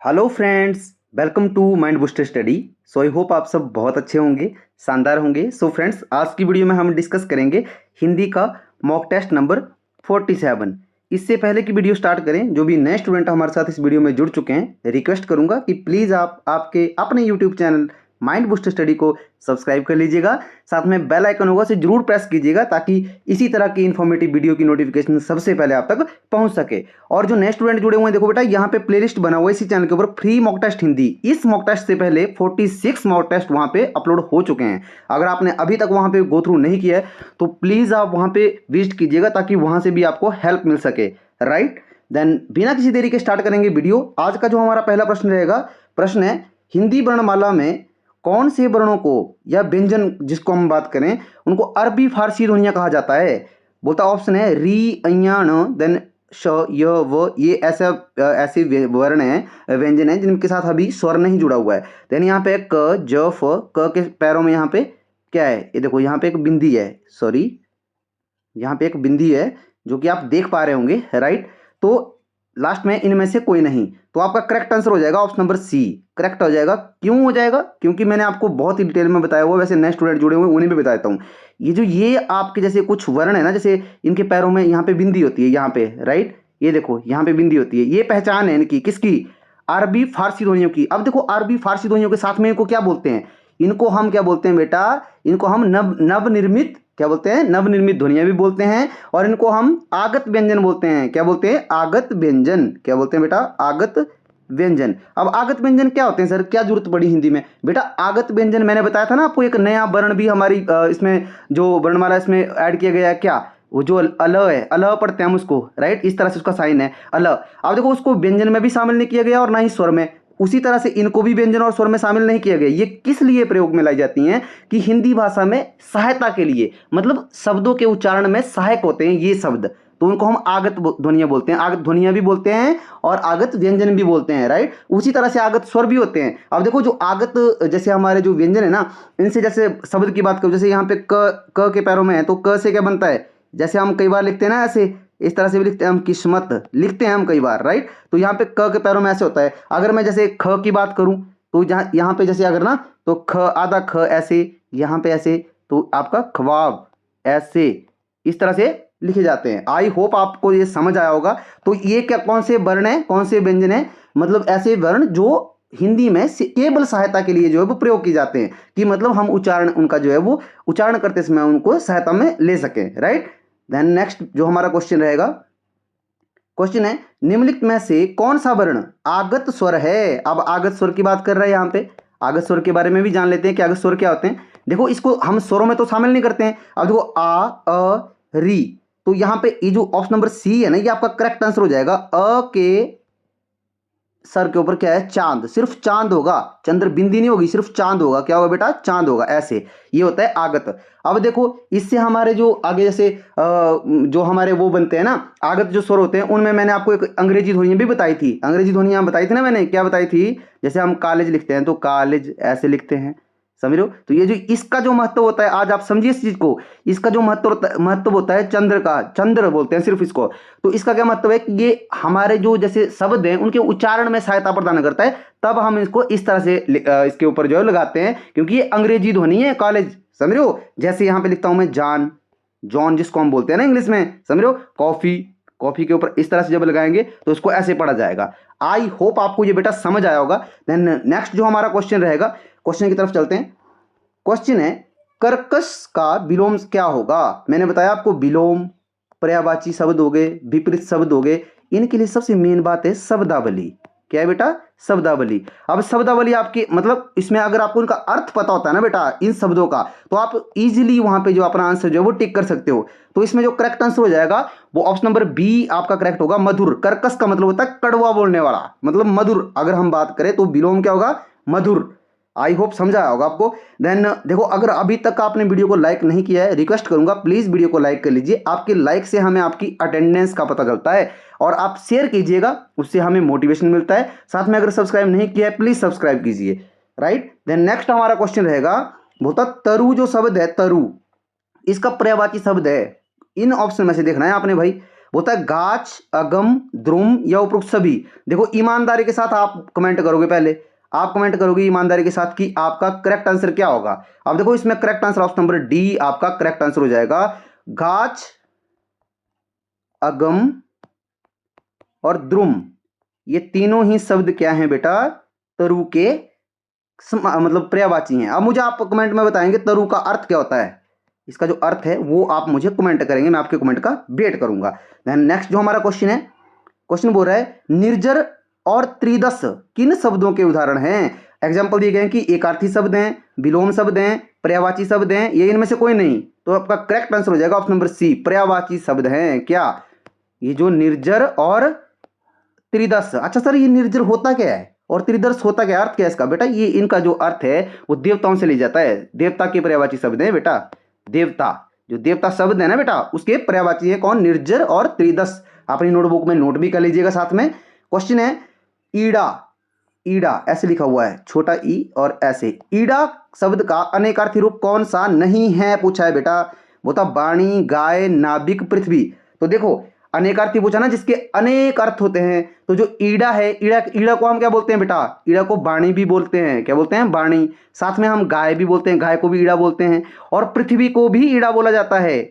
Hello friends, welcome to Mind Booster Study. So I hope आप सब बहुत अच्छे होंगे, शानदार होंगे। सो फ्रेंड्स, आज की वीडियो में हम डिस्कस करेंगे हिंदी का मॉक टेस्ट नंबर 47। इससे पहले की वीडियो स्टार्ट करें, जो भी नए स्टूडेंट हमारे साथ इस वीडियो में जुड़ चुके हैं, रिक्वेस्ट करूंगा कि प्लीज़ आप आपके अपने YouTube channel mind Booster study को सब्सक्राइब कर लीजिएगा। साथ में बेल आइकन होगा, उसे जरूर प्रेस कीजिएगा ताकि इसी तरह की इन्फॉर्मेटिव वीडियो की नोटिफिकेशन सबसे पहले आप तक पहुंच सके। और जो नए स्टूडेंट जुड़े हुए हैं, देखो बेटा, यहाँ पे प्लेलिस्ट बना हुआ है इसी चैनल के ऊपर, फ्री मॉक टेस्ट हिंदी। इस मॉक टेस्ट से पहले 46 मॉक टेस्ट वहाँ पे अपलोड हो चुके हैं। अगर आपने अभी तक वहाँ पे गो थ्रू नहीं किया है तो प्लीज़ आप वहाँ पे विजिट कीजिएगा ताकि वहाँ से भी आपको हेल्प मिल सके। राइट, देन बिना किसी देरी के स्टार्ट करेंगे वीडियो। आज का जो हमारा पहला प्रश्न रहेगा, प्रश्न है हिंदी वर्णमाला में कौन से वर्णों को या व्यंजन जिसको हम बात करें उनको अरबी फारसी ध्वनियां कहा जाता है। बोलता ऑप्शन है री, अ, न, देन श, य, व। ये ऐसे वर्ण हैं, व्यंजन हैं जिनके साथ अभी स्वर नहीं जुड़ा हुआ है। देन यहाँ पे क, ज, फ। क के पैरों में यहाँ पे क्या है, ये देखो यहाँ पे एक बिंदी है, सॉरी यहाँ पे एक बिंदी है जो कि आप देख पा रहे होंगे। राइट, तो लास्ट में इनमें से कोई नहीं, तो आपका करेक्ट आंसर हो जाएगा ऑप्शन नंबर सी। करेक्ट हो जाएगा। क्यों हो जाएगा? क्योंकि मैंने आपको बहुत ही डिटेल में बताया हुआ, वैसे नए स्टूडेंट जुड़े हुए उन्हें भी बताता हूँ। ये आपके जैसे कुछ वर्ण है ना, जैसे इनके पैरों में यहाँ पे बिंदी होती है, यहाँ पे राइट, ये देखो यहाँ पे बिंदी होती है, ये पहचान है इनकी, किसकी? अरबी फारसी ध्वनियों की। अब देखो, अरबी फारसी ध्वनियों के साथ में इनको क्या बोलते हैं? इनको हम क्या बोलते हैं बेटा? इनको हम नवनिर्मित क्या बोलते हैं? नवनिर्मित ध्वनियां भी बोलते हैं। और इनको हम आगत व्यंजन बोलते हैं। क्या बोलते हैं? आगत व्यंजन। क्या बोलते हैं बेटा? आगत व्यंजन। अब आगत व्यंजन क्या होते हैं सर? क्या जरूरत पड़ी हिंदी में? बेटा आगत व्यंजन मैंने बताया था ना आपको, एक नया वर्ण भी हमारी इसमें जो वर्णमाला इसमें ऐड किया गया है, क्या? वो जो अल है, अल पढ़ते हैं हम उसको, राइट, इस तरह से उसका साइन है अल। अब देखो, उसको व्यंजन में भी शामिल नहीं किया गया और ना ही स्वर में। उसी तरह से इनको भी व्यंजन और स्वर में शामिल नहीं किया गया। ये किस लिए प्रयोग में लाई जाती हैं? कि हिंदी भाषा में सहायता के लिए, मतलब शब्दों के उच्चारण में सहायक होते हैं ये शब्द, तो उनको हम आगत ध्वनियां बोलते हैं। आगत ध्वनियां भी बोलते हैं और आगत व्यंजन भी बोलते हैं। राइट, उसी तरह से आगत स्वर भी होते हैं। अब देखो, जो आगत जैसे हमारे जो व्यंजन है ना, इनसे जैसे शब्द की बात करो, जैसे यहाँ पे क के पैरों में है, तो क से क्या बनता है? जैसे हम कई बार लिखते हैं ना ऐसे, इस तरह से भी लिखते हैं हम, किस्मत लिखते हैं हम कई बार। राइट, तो यहाँ पे क के पैरों में ऐसे होता है। अगर मैं जैसे ख की बात करूं तो यहाँ पे जैसे अगर ना, तो ख, आधा ख ऐसे, यहाँ पे ऐसे, तो आपका ख्वाब ऐसे, इस तरह से लिखे जाते हैं। आई होप आपको ये समझ आया होगा। तो ये क्या, कौन से वर्ण है, कौन से व्यंजन है? मतलब ऐसे वर्ण जो हिंदी में केवल सहायता के लिए जो है वो प्रयोग किए जाते हैं, कि मतलब हम उच्चारण उनका जो है वो उच्चारण करते समय उनको सहायता में ले सकें। राइट, देन नेक्स्ट जो हमारा क्वेश्चन रहेगा, क्वेश्चन है निम्नलिखित में से कौन सा वर्ण आगत स्वर है। अब आगत स्वर की बात कर रहे हैं यहाँ पे। आगत स्वर के बारे में भी जान लेते हैं कि आगत स्वर क्या होते हैं। देखो, इसको हम स्वरों में तो शामिल नहीं करते हैं। अब देखो, आ, अ, री, तो यहाँ पे ये जो ऑप्शन नंबर सी है ना, ये आपका करेक्ट आंसर हो जाएगा। अ के सर के ऊपर क्या है? चांद, सिर्फ चांद होगा, चंद्र बिंदी नहीं होगी, सिर्फ चांद होगा। क्या होगा बेटा? चांद होगा। ऐसे ये होता है आगत। अब देखो, इससे हमारे जो आगे जैसे जो हमारे वो बनते हैं ना, आगत जो स्वर होते हैं, उनमें मैंने आपको एक अंग्रेजी ध्वनियां भी बताई थी। अंग्रेजी ध्वनियां बताई थी ना मैंने, क्या बताई थी? जैसे हम कॉलेज लिखते हैं तो कॉलेज ऐसे लिखते हैं, समझ रहे हो? तो ये जो इसका जो महत्व होता है, आज आप समझिए इस चीज को, इसका जो महत्व होता है चंद्र का, चंद्र बोलते हैं सिर्फ इसको। तो इसका क्या मतलब है कि ये हमारे जो जैसे शब्द हैं उनके उच्चारण में सहायता प्रदान करता है, तब हम इसको इस तरह से इसके ऊपर जो है लगाते हैं, क्योंकि ये अंग्रेजी ध्वनि है कॉलेज, समझ रहे हो? जैसे यहाँ पे लिखता हूं मैं जान, जॉन जिसको हम बोलते हैं ना इंग्लिश में, समझ रहे हो? कॉफी, कॉफी के ऊपर इस तरह से जब लगाएंगे तो इसको ऐसे पढ़ा जाएगा। आई होप आपको ये बेटा समझ आया होगा। देन नेक्स्ट जो हमारा क्वेश्चन रहेगा, क्वेश्चन की तरफ चलते हैं। क्वेश्चन है कर्कश का विलोम क्या होगा। मैंने बताया आपको, विलोम पर्यायवाची शब्द हो गए, विपरीत शब्द हो गए, इनके लिए सबसे मेन बात है शब्दावली। क्या है बेटा? शब्दावली। अब शब्दावली आपकी मतलब इसमें अगर आपको इनका अर्थ पता होता है ना बेटा इन शब्दों का, तो आप इजीली वहां पे जो अपना आंसर जो है वो टिक कर सकते हो। तो इसमें जो करेक्ट आंसर हो जाएगा वो ऑप्शन नंबर बी आपका करेक्ट होगा, मधुर। कर्कश का मतलब होता है कड़वा बोलने वाला, मतलब मधुर। अगर हम बात करें तो विलोम क्या होगा? मधुर। आई होप समझा होगा आपको। देन देखो, अगर अभी तक आपने वीडियो को लाइक नहीं किया है, रिक्वेस्ट करूंगा प्लीज वीडियो को लाइक कर लीजिए। आपके लाइक से हमें आपकी अटेंडेंस का पता चलता है, और आप शेयर कीजिएगा, उससे हमें मोटिवेशन मिलता है। साथ में अगर सब्सक्राइब नहीं किया है प्लीज सब्सक्राइब कीजिए। राइट, देन नेक्स्ट हमारा क्वेश्चन रहेगा, बोलता तरु जो शब्द है, तरु इसका पर्यायवाची शब्द है, इन ऑप्शन में से देखना है आपने भाई। बोलता है गाछ, अगम, द्रुम या उपरोक्त सभी। देखो ईमानदारी के साथ आप कमेंट करोगे, पहले आप कमेंट करोगे ईमानदारी के साथ कि आपका करेक्ट आंसर क्या होगा। अब देखो इसमें correct answer option number D आपका करेक्ट आंसर हो जाएगा। गाछ, अगम और द्रुम, ये तीनों ही शब्द क्या हैं बेटा, तरु के मतलब पर्यायवाची हैं। अब मुझे आप कमेंट में बताएंगे तरु का अर्थ क्या होता है, इसका जो अर्थ है वो आप मुझे कमेंट करेंगे, मैं आपके कमेंट का वेट करूंगा। देन नेक्स्ट जो हमारा क्वेश्चन है, क्वेश्चन बोल रहा है निर्जर और त्रिदश किन शब्दों के उदाहरण हैं। एग्जाम्पल दिए गए हैं कि एकार्थी शब्द हैं, विलोम शब्द हैं, पर्यायवाची शब्द हैं, ये इनमें से कोई नहीं। तो आपका करेक्ट आंसर हो जाएगा ऑप्शन नंबर सी, पर्यायवाची शब्द हैं। क्या ये जो निर्जर और त्रिदश। अच्छा सर ये निर्जर होता क्या है और त्रिदर्श होता क्या, अर्थ क्या है इसका? बेटा ये इनका जो अर्थ है वो देवताओं से ले जाता है, देवता के पर्यायवाची शब्द हैं बेटा। देवता, जो देवता शब्द है ना बेटा, उसके पर्यायवाची है कौन, निर्जर और त्रिदश। अपनी नोटबुक में नोट भी कर लीजिएगा साथ में। क्वेश्चन है ईड़ा, ईड़ा ऐसे लिखा हुआ है, छोटा ई और ऐसे। ईड़ा शब्द का अनेकार्थी रूप कौन सा नहीं है, पूछा है बेटा। वो था वाणी, गाय, नाभिक, पृथ्वी। तो देखो अनेकार्थी पूछा ना, जिसके अनेक अर्थ होते हैं। तो जो ईड़ा है, ईड़ा ईड़ा को हम क्या बोलते हैं बेटा, ईड़ा को वाणी भी बोलते हैं। क्या बोलते हैं, वाणी। साथ में हम गाय भी बोलते हैं, गाय को भी ईड़ा बोलते हैं। और पृथ्वी को भी ईड़ा बोला जाता है।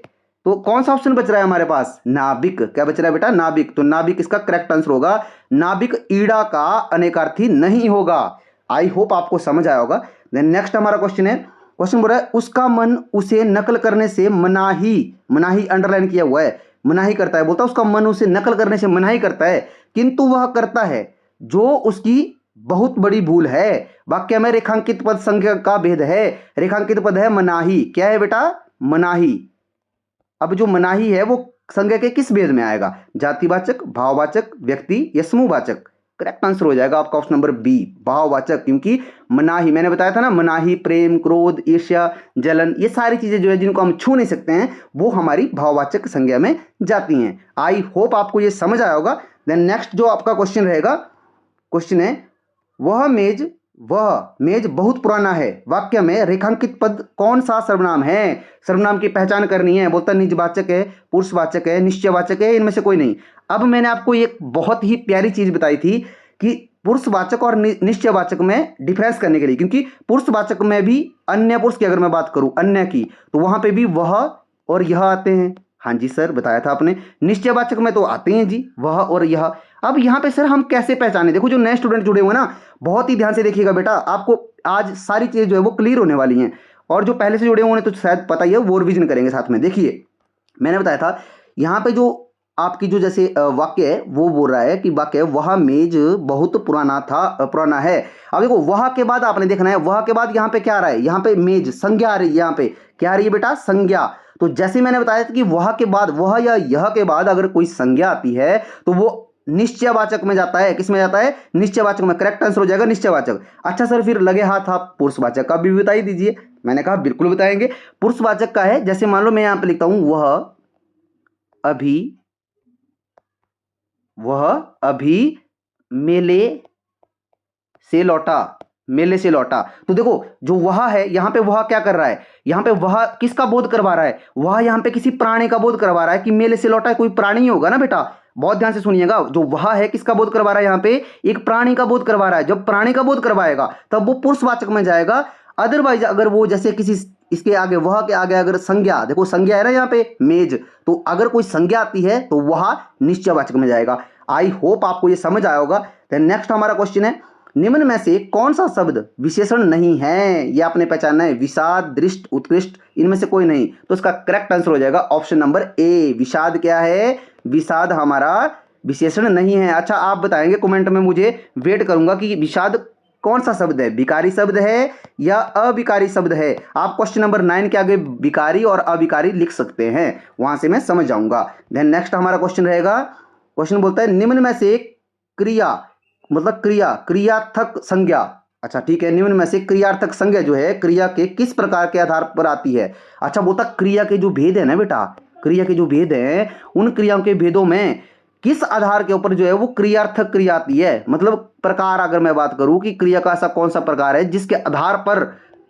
तो कौन सा ऑप्शन बच रहा है हमारे पास, नाभिक। क्या बच रहा है बेटा, नाभिक। तो नाभिक इसका करेक्ट आंसर होगा। नाभिक ईड़ा का अनेकार्थी नहीं होगा। आई होप आपको समझ आया होगा। देन नेक्स्ट हमारा क्वेश्चन है, क्वेश्चन बोल रहा है उसका मन उसे नकल करने से मनाही, मनाही अंडरलाइन किया हुआ है, मनाही करता है। बोलता है उसका मन उसे नकल करने से मनाही करता है, किंतु वह करता है जो उसकी बहुत बड़ी भूल है। वाक्य में रेखांकित पद संज्ञा का भेद है। रेखांकित पद है मनाही। क्या है बेटा, मनाही। अब जो मनाही है वो संज्ञा के किस भेद में आएगा, जातिवाचक, भाववाचक, व्यक्ति या समूहवाचक। करेक्ट आंसर हो जाएगा आपका ऑप्शन नंबर बी, भाववाचक। क्योंकि मनाही मैंने बताया था ना, मनाही प्रेम, क्रोध, ईर्ष्या, जलन, ये सारी चीजें जो है जिनको हम छू नहीं सकते हैं वो हमारी भाववाचक संज्ञा में जाती हैं। आई होप आपको ये समझ आया होगा। देन नेक्स्ट जो आपका क्वेश्चन रहेगा, क्वेश्चन है वह मेज बहुत पुराना है। वाक्य में रेखांकित पद कौन सा सर्वनाम है। सर्वनाम की पहचान करनी है। बोलता निजवाचक है, पुरुषवाचक है, निश्चयवाचक है, इनमें से कोई नहीं। अब मैंने आपको एक बहुत ही प्यारी चीज बताई थी कि पुरुषवाचक और निश्चयवाचक में डिफरेंस करने के लिए, क्योंकि पुरुषवाचक में भी अन्य पुरुष की अगर मैं बात करूं, अन्य की, तो वहां पे भी वह और यह आते हैं। हाँ जी सर, बताया था आपने। निश्चयवाचक में तो आते हैं जी वह और यह। अब यहाँ पे सर हम कैसे पहचाने, देखो जो नए स्टूडेंट जुड़े हुए ना, बहुत ही ध्यान से देखिएगा बेटा, आपको आज सारी चीजें जो है वो क्लियर होने वाली हैं। और जो पहले से जुड़े हुए हैं तो शायद पता ही है, वो रिवीजन करेंगे साथ में। देखिए मैंने बताया था यहाँ पे जो आपकी जो जैसे वाक्य है वो बोल रहा है कि वाक्य वह मेज बहुत पुराना है। अब देखो वह के बाद आपने देखना है, वह के बाद यहाँ पे क्या आ रहा है, यहाँ पे मेज संज्ञा आ रही है। यहाँ पे क्या आ रही है बेटा, संज्ञा। तो जैसे मैंने बताया था कि वह के बाद, वह या यह के बाद अगर कोई संज्ञा आती है तो वो निश्चयवाचक में जाता है। किस में जाता है, निश्चयवाचक में। करेक्ट आंसर हो जाएगा निश्चयवाचक। अच्छा सर फिर लगे हाथ आप पुरुषवाचक का भी बता ही दीजिए। मैंने कहा बिल्कुल बताएंगे। पुरुषवाचक का है, जैसे मान लो मैं यहां पे लिखता हूं वह अभी मेले से लौटा, मेले से लौटा। तो देखो जो वह है यहां पे, वह क्या कर रहा है, यहां पे वह किसका बोध करवा रहा है, वह यहां पे किसी प्राणी का बोध करवा रहा है कि मेले से लौटा है, कोई प्राणी ही होगा ना बेटा। बहुत ध्यान से सुनिएगा, जो वह है किसका बोध करवा रहा है, यहां पे एक प्राणी का बोध करवा रहा है। जब प्राणी का बोध करवाएगा तब वो पुरुषवाचक में जाएगा। अदरवाइज अगर वो जैसे किसी इसके आगे, वह के आगे अगर संज्ञा, देखो संज्ञा है ना यहाँ पे मेज, तो अगर कोई संज्ञा आती है तो वह निश्चयवाचक में जाएगा। आई होप आपको ये समझ आया होगा। नेक्स्ट हमारा क्वेश्चन है, निम्न में से कौन सा शब्द विशेषण नहीं है, ये आपने पहचानना है। विषाद, दृष्ट, उत्कृष्ट, इनमें से कोई नहीं। तो इसका करेक्ट आंसर हो जाएगा ऑप्शन नंबर ए, विषाद। क्या है, विषाद हमारा विशेषण नहीं है। अच्छा आप बताएंगे कमेंट में, मुझे वेट करूंगा कि विषाद कौन सा शब्द है, विकारी शब्द है या अविकारी शब्द है। आप क्वेश्चन नंबर 9 के आगे विकारी और अविकारी लिख सकते हैं, वहां से मैं समझ जाऊंगा। देन नेक्स्ट हमारा क्वेश्चन रहेगा, क्वेश्चन बोलता है निम्न में से क्रिया, मतलब क्रियार्थक संज्ञा। अच्छा ठीक है, निम्न में से क्रियार्थक संज्ञा जो है क्रिया के किस प्रकार के आधार पर आती है। अच्छा बोलता क्रिया के जो भेद है ना बेटा, क्रिया के जो भेद हैं, उन क्रियाओं के भेदों में किस आधार के ऊपर जो है वो क्रियार्थक क्रिया आती है। मतलब प्रकार अगर मैं बात करूं कि क्रिया का ऐसा कौन सा प्रकार है जिसके आधार पर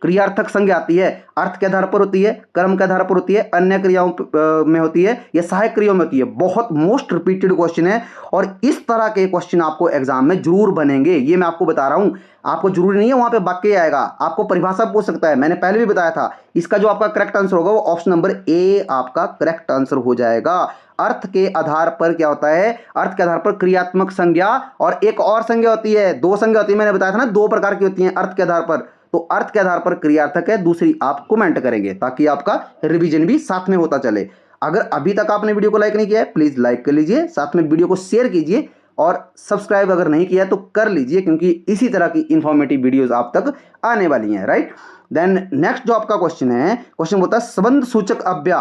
क्रियार्थक संज्ञा आती है, अर्थ के आधार पर होती है, कर्म के आधार पर होती है, अन्य क्रियाओं में होती है या सहायक क्रियाओं में होती है। बहुत मोस्ट रिपीटेड क्वेश्चन है और इस तरह के क्वेश्चन आपको एग्जाम में जरूर बनेंगे, ये मैं आपको बता रहा हूं। आपको जरूरी नहीं है वहां पे वाक्य आएगा, आपको परिभाषा पूछ सकता है। मैंने पहले भी बताया था, इसका जो आपका करेक्ट आंसर होगा वो ऑप्शन नंबर ए आपका करेक्ट आंसर हो जाएगा। अर्थ के आधार पर क्या होता है, अर्थ के आधार पर क्रियात्मक संज्ञा और एक और संज्ञा होती है, दो संज्ञा होती है, मैंने बताया था ना, दो प्रकार की होती हैं अर्थ के आधार पर। तो अर्थ के आधार पर क्रियार्थक है, दूसरी आप कमेंट करेंगे ताकि आपका रिवीजन भी साथ में होता चले। अगर अभी तक आपने वीडियो को लाइक नहीं किया है प्लीज लाइक कर लीजिए, साथ में वीडियो को शेयर कीजिए और सब्सक्राइब अगर नहीं किया तो कर लीजिए, क्योंकि इसी तरह की इंफॉर्मेटिव वीडियोस आप तक आने वाली हैं, राइट। देन नेक्स्ट जो आपका क्वेश्चन है, क्वेश्चन बोलता है संबंध सूचक अव्यय,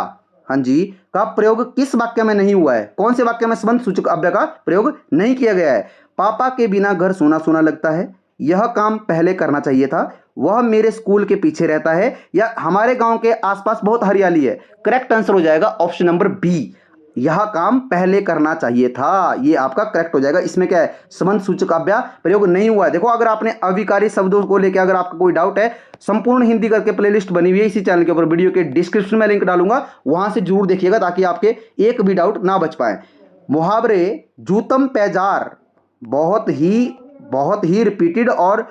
हाँ जी, का प्रयोग किस वाक्य में नहीं हुआ है? कौन से वाक्य में संबंध सूचक अव्यय का प्रयोग नहीं किया गया है? पापा के बिना घर सूना सूना लगता है, यह काम पहले करना चाहिए था, वह मेरे स्कूल के पीछे रहता है, या हमारे गांव के आसपास बहुत हरियाली है। करेक्ट आंसर हो जाएगा ऑप्शन नंबर बी, यह काम पहले करना चाहिए था, ये आपका करेक्ट हो जाएगा। इसमें क्या है, संबंध सूचक अव्यय प्रयोग नहीं हुआ है। देखो अगर आपने अविकारी शब्दों को लेकर अगर आपका कोई डाउट है, संपूर्ण हिंदी करके प्लेलिस्ट बनी हुई है इसी चैनल के ऊपर, वीडियो के डिस्क्रिप्शन में लिंक डालूंगा, वहां से जरूर देखिएगा ताकि आपके एक भी डाउट ना बच पाए। मुहावरे जूतम पैजार बहुत ही रिपीटेड और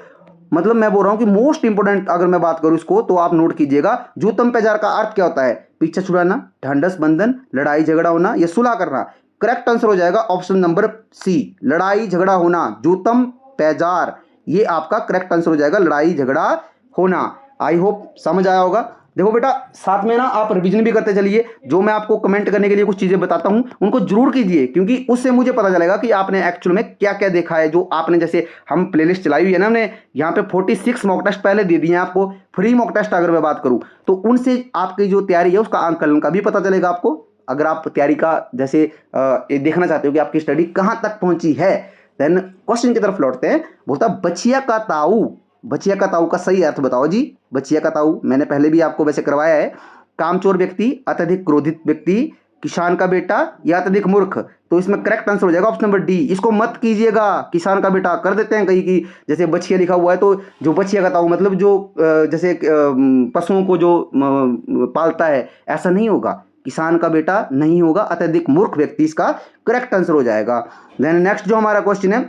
मतलब मैं बोल रहा हूं कि मोस्ट इंपोर्टेंट अगर मैं बात करूं इसको तो आप नोट कीजिएगा। जूतम पैजार का अर्थ क्या होता है? पीछे छुड़ाना, ढांढस बंधन, लड़ाई झगड़ा होना या सुलह करना। करेक्ट आंसर हो जाएगा ऑप्शन नंबर सी, लड़ाई झगड़ा होना। जूतम पैजार ये आपका करेक्ट आंसर हो जाएगा, लड़ाई झगड़ा होना। आई होप समझ आया होगा। देखो बेटा साथ में ना आप रिवीजन भी करते चलिए, जो मैं आपको कमेंट करने के लिए कुछ चीजें बताता हूं उनको जरूर कीजिए, क्योंकि उससे मुझे पता चलेगा कि आपने एक्चुअल में क्या क्या देखा है। जो आपने जैसे हम प्लेलिस्ट चलाई हुई है ना, हमने यहाँ पे 46 मॉक टेस्ट पहले दे दिए हैं आपको, फ्री मॉक टेस्ट अगर मैं बात करूं तो उनसे आपकी जो तैयारी है उसका आंकलन का भी पता चलेगा आपको। अगर आप तैयारी का जैसे देखना चाहते हो कि आपकी स्टडी कहां तक पहुंची है। देन क्वेश्चन की तरफ लौटते हैं। बोलता बछिया का ताऊ, बछिया का ताऊ का सही अर्थ बताओ जी। बछिया का ताऊ मैंने पहले भी आपको वैसे करवाया है। कामचोर व्यक्ति, अत्यधिक क्रोधित व्यक्ति, किसान का बेटा या अत्यधिक मूर्ख। तो इसमें करेक्ट आंसर हो जाएगा ऑप्शन नंबर डी। इसको मत कीजिएगा किसान का बेटा, कर देते हैं कहीं की जैसे बछिया लिखा हुआ है तो जो बछिया का ताऊ मतलब जो जैसे पशुओं को जो पालता है, ऐसा नहीं होगा। किसान का बेटा नहीं होगा, अत्यधिक मूर्ख व्यक्ति इसका करेक्ट आंसर हो जाएगा। देन नेक्स्ट जो हमारा क्वेश्चन है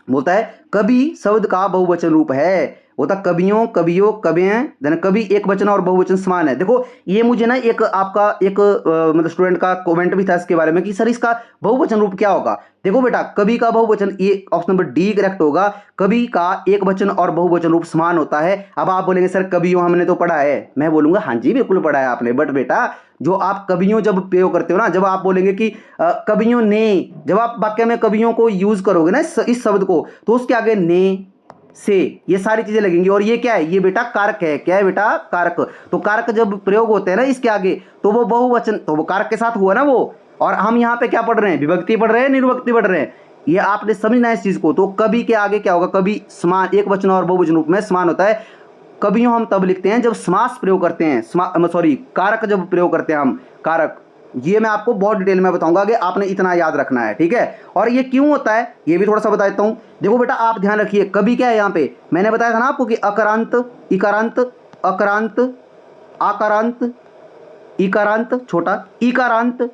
बोलता है कवि शब्द का बहुवचन रूप है। होता कवियों, कवियों, कवियं। देन कवि एक वचन और बहुवचन समान है। देखो ये मुझे ना एक आपका एक मतलब स्टूडेंट का कमेंट भी था इसके बारे में कि सर इसका बहुवचन रूप क्या होगा। देखो बेटा कवि का बहुवचन, ये ऑप्शन नंबर डी करेक्ट होगा। कवि का एक वचन और बहुवचन रूप समान होता है। अब आप बोलेंगे सर कवियों हमने तो पढ़ा है, मैं बोलूंगा हाँ जी बिल्कुल पढ़ा है आपने, बट बेटा जो आप कवियों जब प्रयोग करते हो ना, जब आप बोलेंगे कि कवियों ने, जब आप वाक्य में कवियों को यूज करोगे ना इस शब्द को, तो उसके आगे ने, से, ये सारी चीजें लगेंगी। और ये क्या है, ये बेटा कारक है। क्या है बेटा, कारक। तो कारक जब प्रयोग होते हैं ना इसके आगे तो वो बहुवचन, तो वो कारक के साथ हुआ ना वो। और हम यहाँ पे क्या पढ़ रहे हैं, विभक्ति पढ़ रहे हैं, निर्विभक्ति पढ़ रहे हैं, ये आपने समझना है इस चीज को। तो कवि के आगे क्या होगा, कवि समान, एक वचन और बहुवचन रूप में समान होता है। कवियों हम तब लिखते हैं जब समास प्रयोग करते हैं, सॉरी कारक जब प्रयोग करते हैं हम, कारक। ये मैं आपको बहुत डिटेल में बताऊंगा कि आपने इतना याद रखना है, ठीक है। और ये क्यों होता है ये भी थोड़ा सा बता देता हूं। देखो बेटा आप ध्यान रखिए, कवि क्या है यहाँ पे, मैंने बताया था ना आपको कि अकारांत, इकारांत, अकारांत, आकारांत, इकारांत, छोटा इकारांत,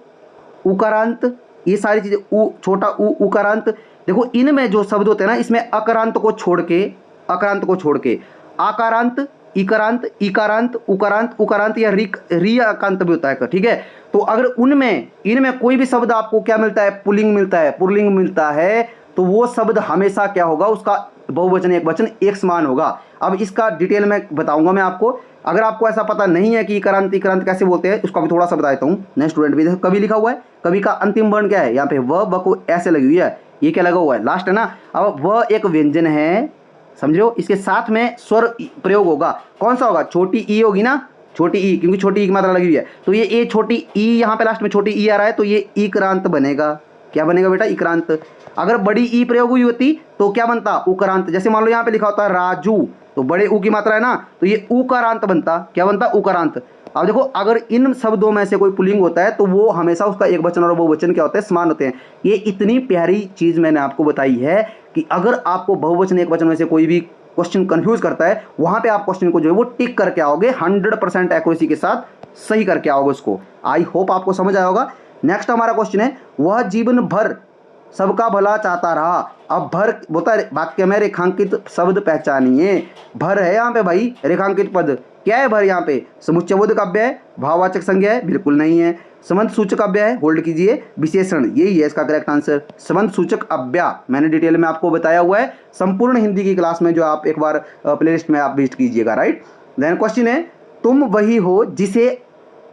उकारांत, ये सारी चीजें, छोटा उकारांत। देखो इनमें जो शब्द होते हैं ना, इसमें अकारांत को छोड़ के, अकारांत को छोड़ के आकारांत, इकारांत, इकारांत, उकारांत, उकारांत या रियाकांत भी होता है, ठीक है। तो अगर उनमें इनमें कोई भी शब्द आपको क्या मिलता है, पुल्लिंग मिलता है, पुल्लिंग मिलता है, तो वो शब्द हमेशा क्या होगा, उसका बहुवचन एक वचन एक समान होगा। अब इसका डिटेल में बताऊंगा मैं आपको। अगर आपको ऐसा पता नहीं है कि इकारांत इकारांत कैसे बोलते हैं, उसका भी थोड़ा सा बता देता हूँ। नए स्टूडेंट भी देखो, कवि लिखा हुआ है, कवि का अंतिम वर्ण क्या है, यहाँ पे व को ऐसे लगी हुई है, ये क्या लगा हुआ है, लास्ट है ना। अब वह एक व्यंजन है, समझो, इसके साथ में स्वर प्रयोग होगा, कौन सा होगा, छोटी ई होगी ना, छोटी ई, क्योंकि छोटी ई की मात्रा लगी हुई है, तो ये छोटी ई यहाँ पे लास्ट में छोटी ई आ रहा है, तो ये इक्रांत बनेगा। क्या बनेगा बेटा, इक्रांत। अगर बड़ी ई प्रयोग हुई होती तो क्या बनता, उक्रांत। जैसे मान लो यहाँ पे लिखा होता है राजू, तो बड़े ऊ की मात्रा है ना, तो ये उकारांत बनता। क्या बनता, उकारांत। अब देखो अगर इन शब्दों में से कोई पुल्लिंग होता है तो वो हमेशा उसका एक वचन और बहुवचन क्या होते हैं, समान होते हैं। ये इतनी प्यारी चीज मैंने आपको बताई है कि अगर आपको बहुवचन एक वचन में से कोई भी क्वेश्चन कंफ्यूज करता है, वहां पे आप क्वेश्चन को जो है वो टिक करके आओगे, 100% एक्यूरेसी के साथ सही करके आओगे उसको। आई होप आपको समझ आया होगा। नेक्स्ट हमारा क्वेश्चन है, वह जीवन भर सबका भला चाहता रहा। अब भर बोलता है वाक्य में रेखांकित शब्द पहचानिए। भर है यहाँ पे भाई रेखांकित पद, क्या है भर यहाँ पे? समुच्चयबोधक अव्यय है, भाववाचक संज्ञा है, बिल्कुल नहीं है। संबंध सूचक अव्यय है, होल्ड कीजिए, विशेषण, यही है इसका करेक्ट आंसर। संबंध सूचक अव्यय मैंने डिटेल में आपको बताया हुआ है संपूर्ण हिंदी की क्लास में, जो आप एक बार प्लेलिस्ट में आप विजिट कीजिएगा, राइट। देन क्वेश्चन है, तुम वही हो जिसे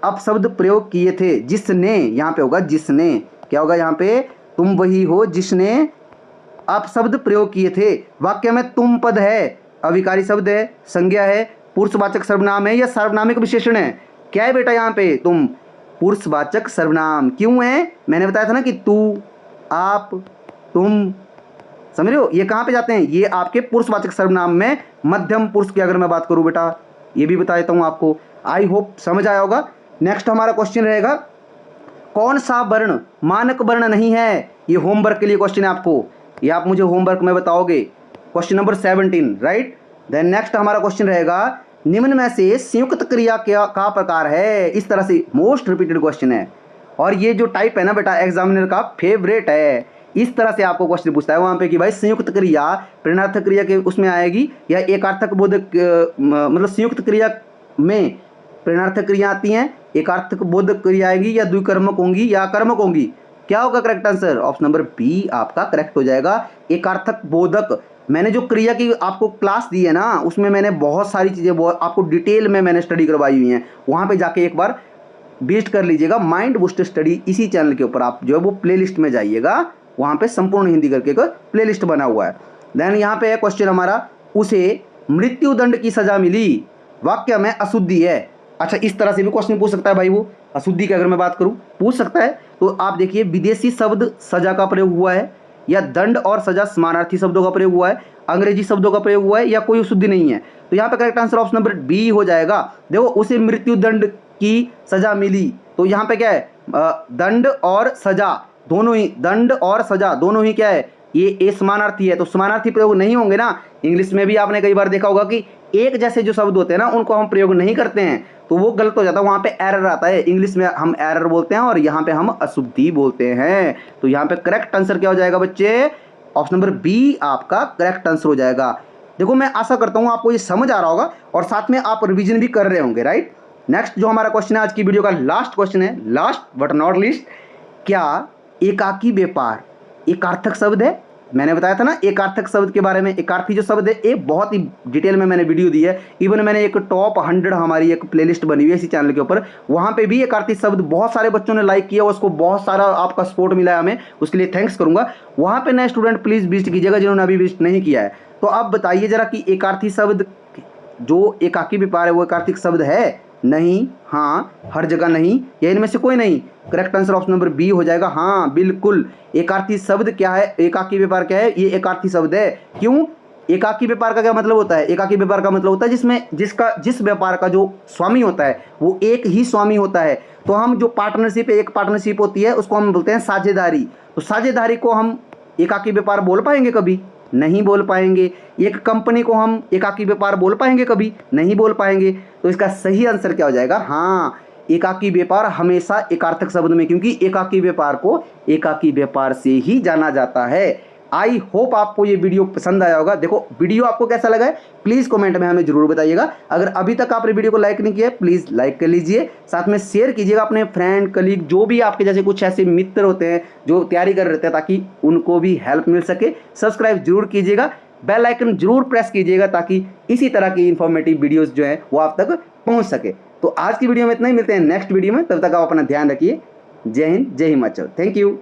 अपशब्द प्रयोग किए थे। जिसने यहाँ पे होगा, जिसने, क्या होगा यहाँ पे? तुम वही हो जिसने अपशब्द प्रयोग किए थे। वाक्य में तुम पद है, अविकारी शब्द है, संज्ञा है, पुरुषवाचक सर्वनाम है या सार्वनामिक विशेषण है? क्या है बेटा यहाँ पे? तुम, पुरुषवाचक सर्वनाम। क्यों है? मैंने बताया था ना कि तू, आप, तुम, समझ रहे हो? ये कहाँ पे जाते हैं? ये आपके पुरुषवाचक सर्वनाम में मध्यम पुरुष की अगर मैं बात करूँ बेटा, ये भी बता देता हूँ आपको। आई होप समझ आया होगा। नेक्स्ट हमारा क्वेश्चन रहेगा, कौन सा वर्ण मानक वर्ण नहीं है? ये होमवर्क के लिए क्वेश्चन है आपको, ये आप मुझे होमवर्क में बताओगे। Question number 17, right. Then next हमारा क्वेश्चन रहेगा, निम्न में से संयुक्त क्रिया का प्रकार है? इस तरह से मोस्ट रिपीटेड क्वेश्चन है, और ये जो टाइप है ना बेटा एग्जामिनर का फेवरेट है। इस तरह से आपको क्वेश्चन पूछता है वहाँ पे कि भाई संयुक्त क्रिया प्रेरणार्थक क्रिया के उसमें आएगी या एकार्थक बोधक, मतलब संयुक्त क्रिया में प्रेरणार्थक क्रिया आती हैं, एकार्थक बोधक क्रिया आएगी या द्विकर्मक होंगी या कर्मक होंगी? क्या होगा correct answer? Option number B आपका करेक्ट हो जाएगा, एकार्थक बोधक। मैंने जो क्रिया की आपको क्लास दी है ना, उसमें मैंने बहुत सारी चीज़ें आपको डिटेल में मैंने स्टडी करवाई हुई हैं, वहाँ पे जाके एक बार विजिट कर लीजिएगा। माइंड बूस्ट स्टडी इसी चैनल के ऊपर आप जो है वो प्लेलिस्ट में जाइएगा, वहाँ पे संपूर्ण हिंदी करके एक प्लेलिस्ट बना हुआ है। देन यहाँ पे है क्वेश्चन हमारा, उसे मृत्युदंड की सजा मिली। वाक्य में अशुद्धि है। अच्छा, इस तरह से भी क्वेश्चन पूछ सकता है भाई, वो अशुद्धि की अगर मैं बात करूँ पूछ सकता है। तो आप देखिए, विदेशी शब्द सजा का प्रयोग हुआ है या दंड और सजा समानार्थी शब्दों का प्रयोग हुआ है, अंग्रेजी शब्दों का प्रयोग हुआ है या कोई अशुद्धि नहीं है? तो यहाँ पे correct answer option number B हो जाएगा। देखो, उसे मृत्युदंड की सजा मिली, तो यहाँ पे क्या है? दंड और सजा दोनों ही, दंड और सजा दोनों ही क्या है? ये समानार्थी है, तो समानार्थी प्रयोग नहीं होंगे ना। इंग्लिश में भी आपने कई बार देखा होगा कि एक जैसे जो शब्द होते हैं ना, उनको हम प्रयोग नहीं करते हैं, तो वो गलत हो जाता है, वहाँ पे एरर आता है। इंग्लिश में हम एरर बोलते हैं और यहाँ पे हम अशुद्धि बोलते हैं। तो यहाँ पे करेक्ट आंसर क्या हो जाएगा बच्चे? ऑप्शन नंबर बी आपका करेक्ट आंसर हो जाएगा। देखो, मैं आशा करता हूँ आपको ये समझ आ रहा होगा और साथ में आप रिवीजन भी कर रहे होंगे, राइट। नेक्स्ट जो हमारा क्वेश्चन है आज की वीडियो का लास्ट क्वेश्चन है, लास्ट बट नॉट लीस्ट, क्या एकाकी व्यापार एकार्थक शब्द है? मैंने बताया था ना एकार्थक शब्द के बारे में। एकार्थी जो शब्द है, एक बहुत ही डिटेल में मैंने वीडियो दी है, इवन मैंने एक टॉप 100 हमारी एक प्लेलिस्ट बनी हुई है इसी चैनल के ऊपर, वहाँ पे भी एकार्थी शब्द बहुत सारे बच्चों ने लाइक किया, उसको बहुत सारा आपका सपोर्ट मिला है हमें, उसके लिए थैंक्स करूँगा। वहाँ पे नए स्टूडेंट प्लीज़ विजिट कीजिएगा जिन्होंने अभी विजिट नहीं किया है। तो आप बताइए जरा कि एकार्थी शब्द जो एकाकी व्यापार है वो एकार्थिक शब्द है? नहीं, हाँ, हर जगह नहीं, या इनमें से कोई नहीं? Correct answer option number B हो जाएगा। हाँ बिल्कुल, एकार्थी शब्द क्या है? एकाकी व्यापार क्या है? ये एकार्थी शब्द है। क्यों? एकाकी व्यापार का क्या मतलब होता है? एकाकी व्यापार का मतलब होता है जिसमें जिस व्यापार का जो स्वामी होता है वो एक ही स्वामी होता है। तो हम जो पार्टनरशिप, एक पार्टनरशिप होती है, उसको हम बोलते हैं साझेदारी। तो साझेदारी को हम एकाकी व्यापार बोल पाएंगे? कभी नहीं बोल पाएंगे। एक कंपनी को हम एकाकी व्यापार बोल पाएंगे? कभी नहीं बोल पाएंगे। तो इसका सही आंसर क्या हो जाएगा? हाँ, एकाकी व्यापार हमेशा एकार्थक शब्द में, क्योंकि एकाकी व्यापार को एकाकी व्यापार से ही जाना जाता है। आई होप आपको ये वीडियो पसंद आया होगा। देखो, वीडियो आपको कैसा लगा है प्लीज़ कमेंट में हमें जरूर बताइएगा। अगर अभी तक आपने वीडियो को लाइक नहीं किया है प्लीज़ लाइक कर लीजिए, साथ में शेयर कीजिएगा अपने फ्रेंड, कलीग, जो भी आपके जैसे कुछ ऐसे मित्र होते हैं जो तैयारी कर रहे थे, ताकि उनको भी हेल्प मिल सके। सब्सक्राइब जरूर कीजिएगा, बेल आइकन जरूर प्रेस कीजिएगा, ताकि इसी तरह की इंफॉर्मेटिव वीडियोज़ जो है वो आप तक पहुँच सके। तो आज की वीडियो में इतना ही, मिलते हैं नेक्स्ट वीडियो में, तब तक आप अपना ध्यान रखिए। जय हिंद, जय हिमाचल, थैंक यू।